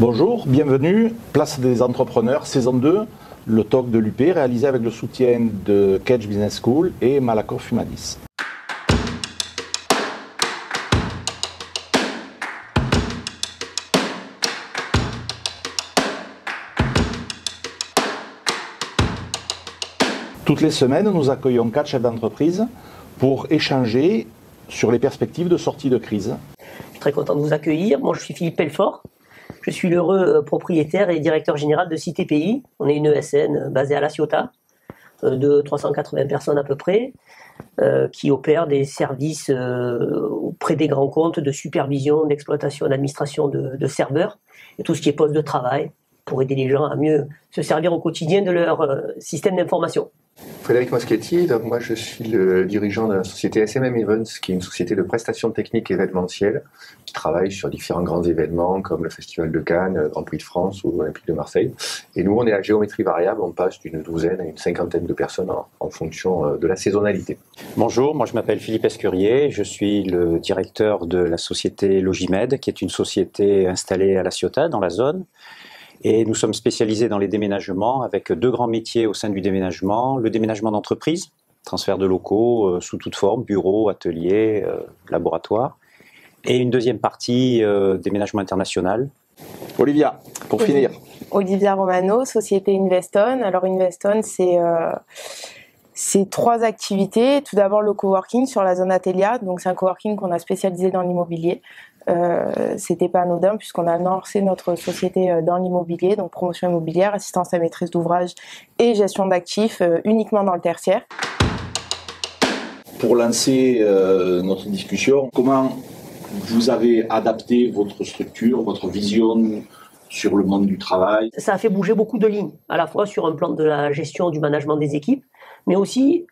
Bonjour, bienvenue, Place des entrepreneurs, saison 2, le talk de l'UP réalisé avec le soutien de Kedge Business School et Malakoff Humanis. Toutes les semaines, nous accueillons 4 chefs d'entreprise pour échanger sur les perspectives de sortie de crise. Je suis très content de vous accueillir. Moi, je suis Philippe Pelfort. Je suis l'heureux propriétaire et directeur général de CitéPI. On est une ESN basée à La Ciotat, de 380 personnes à peu près, qui opère des services auprès des grands comptes de supervision, d'exploitation, d'administration de serveurs et tout ce qui est poste de travail pour aider les gens à mieux se servir au quotidien de leur système d'information. Frédéric Moschetti, donc moi je suis le dirigeant de la société SMM Events, qui est une société de prestations techniques événementielles qui travaille sur différents grands événements comme le Festival de Cannes, le Grand Prix de France ou l'Olympique de Marseille. Et nous on est à géométrie variable, on passe d'une douzaine à une cinquantaine de personnes en fonction de la saisonnalité. Bonjour, moi je m'appelle Philippe Escurier, je suis le directeur de la société Logimed, qui est une société installée à La Ciotat dans la zone. Et nous sommes spécialisés dans les déménagements avec 2 grands métiers au sein du déménagement. Le déménagement d'entreprise, transfert de locaux sous toute forme, bureaux, ateliers, laboratoires. Et une deuxième partie, déménagement international. Olivia, pour finir. Olivia Romano, société Investon. Alors Investon, c'est 3 activités. Tout d'abord le coworking sur la zone Atelia. Donc c'est un coworking qu'on a spécialisé dans l'immobilier. C'était pas anodin puisqu'on a lancé notre société dans l'immobilier, donc promotion immobilière, assistance à maîtrise d'ouvrage et gestion d'actifs uniquement dans le tertiaire. Pour lancer notre discussion, comment vous avez adapté votre structure, votre vision sur le monde du travail? Ça a fait bouger beaucoup de lignes, à la fois sur un plan de la gestion du management des équipes, mais aussi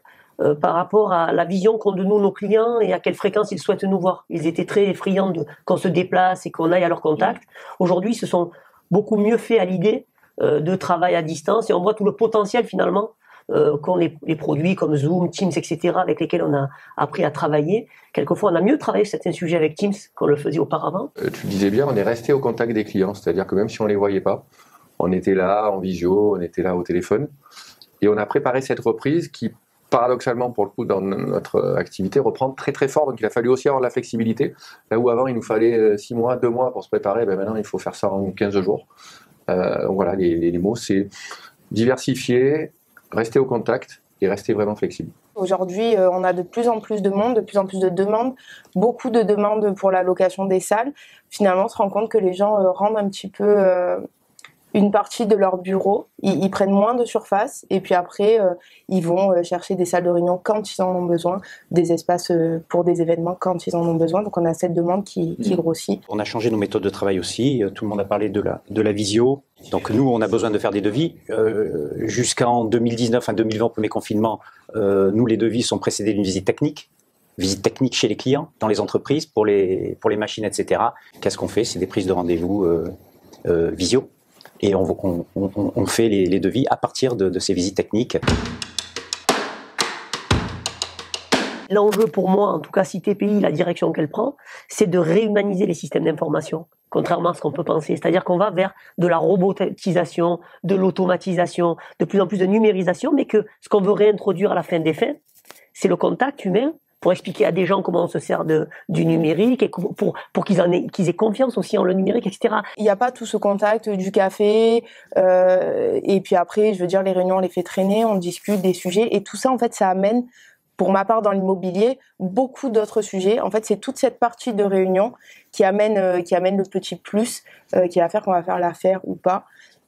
par rapport à la vision qu'ont de nous nos clients et à quelle fréquence ils souhaitent nous voir. Ils étaient très friands qu'on se déplace et qu'on aille à leur contact. Aujourd'hui, ils se sont beaucoup mieux fait à l'idée de travail à distance et on voit tout le potentiel finalement qu'ont les produits comme Zoom, Teams, etc. avec lesquels on a appris à travailler. Quelquefois, on a mieux travaillé certains sujets avec Teams qu'on le faisait auparavant. Tu le disais bien, on est resté au contact des clients, c'est-à-dire que même si on ne les voyait pas, on était là en visio, on était là au téléphone et on a préparé cette reprise qui, paradoxalement, pour le coup, dans notre activité, reprend très très fort. Donc il a fallu aussi avoir de la flexibilité. Là où avant, il nous fallait 6 mois, 2 mois pour se préparer, maintenant, il faut faire ça en 15 jours. Voilà, les mots, c'est diversifier, rester au contact et rester vraiment flexible. Aujourd'hui, on a de plus en plus de monde, de plus en plus de demandes, beaucoup de demandes pour la location des salles. Finalement, on se rend compte que les gens rendent un petit peu une partie de leur bureau, ils prennent moins de surface et puis après ils vont chercher des salles de réunion quand ils en ont besoin, des espaces pour des événements quand ils en ont besoin. Donc on a cette demande qui grossit. On a changé nos méthodes de travail aussi, tout le monde a parlé de la visio. Donc nous on a besoin de faire des devis. Jusqu'en 2019, 2020, premier confinement, nous les devis sont précédés d'une visite technique chez les clients, dans les entreprises, pour les machines, etc. Qu'est-ce qu'on fait? C'est des prises de rendez-vous visio. Et on fait les devis à partir de ces visites techniques. L'enjeu pour moi, en tout cas CitéPI, la direction qu'elle prend, c'est de réhumaniser les systèmes d'information, contrairement à ce qu'on peut penser. C'est-à-dire qu'on va vers de la robotisation, de l'automatisation, de plus en plus de numérisation, mais que ce qu'on veut réintroduire à la fin des fins, c'est le contact humain, pour expliquer à des gens comment on se sert du numérique et pour qu'ils aient confiance aussi en le numérique, etc. Il n'y a pas tout ce contact du café et puis après, je veux dire, les réunions, on les fait traîner, on discute des sujets et tout ça, en fait, ça amène, pour ma part dans l'immobilier, beaucoup d'autres sujets. En fait, c'est toute cette partie de réunion qui amène le petit plus qui va faire qu'on va faire l'affaire ou pas.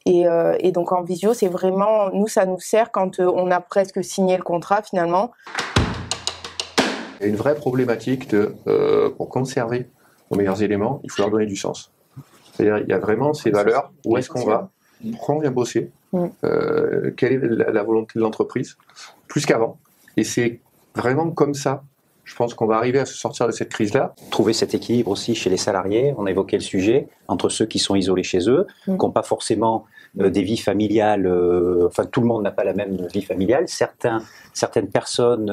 Et donc en visio, c'est vraiment, nous, ça nous sert quand on a presque signé le contrat finalement. Il y a une vraie problématique pour conserver nos meilleurs éléments, il faut leur donner du sens. C'est-à-dire, il y a vraiment ces valeurs, où est-ce qu'on va, pourquoi on vient bosser, quelle est la volonté de l'entreprise, plus qu'avant. Et c'est vraiment comme ça, je pense qu'on va arriver à se sortir de cette crise-là. Trouver cet équilibre aussi chez les salariés, on a évoqué le sujet, entre ceux qui sont isolés chez eux, qui n'ont pas forcément des vies familiales, enfin tout le monde n'a pas la même vie familiale. Certaines personnes,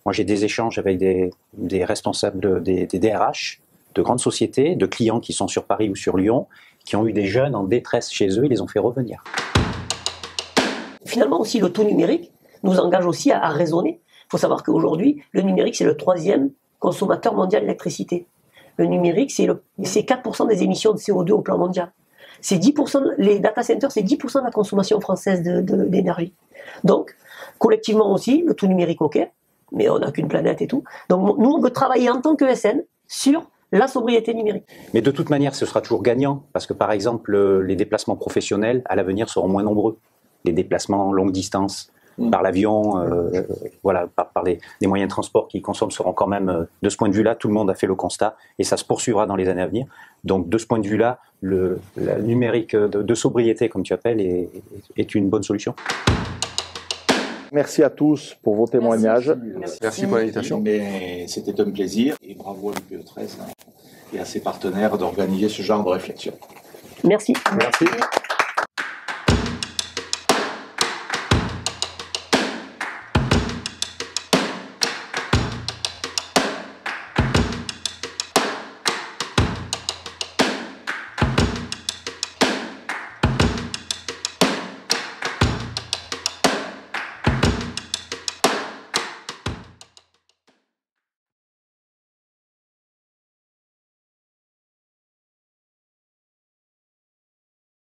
moi j'ai des échanges avec des responsables des DRH, de grandes sociétés, de clients qui sont sur Paris ou sur Lyon, qui ont eu des jeunes en détresse chez eux, ils les ont fait revenir. Finalement aussi, le tout numérique nous engage aussi à raisonner. Il faut savoir qu'aujourd'hui, le numérique, c'est le 3e consommateur mondial d'électricité. Le numérique, c'est 4% des émissions de CO2 au plan mondial. C'est 10%, les data centers, c'est 10% de la consommation française d'énergie. Donc, collectivement aussi, le tout numérique, ok, mais on n'a qu'une planète et tout. Donc, nous, on veut travailler en tant que SN sur la sobriété numérique. Mais de toute manière, ce sera toujours gagnant, parce que par exemple, les déplacements professionnels, à l'avenir, seront moins nombreux. Les déplacements longue distance, par l'avion, voilà, par des moyens de transport qui consomment seront quand même, de ce point de vue-là, tout le monde a fait le constat, et ça se poursuivra dans les années à venir. Donc de ce point de vue-là, le numérique de sobriété, comme tu appelles, est une bonne solution. Merci à tous pour vos témoignages. Merci pour l'invitation. Mais c'était un plaisir et bravo à l'UPE13 et à ses partenaires d'organiser ce genre de réflexion. Merci. Merci.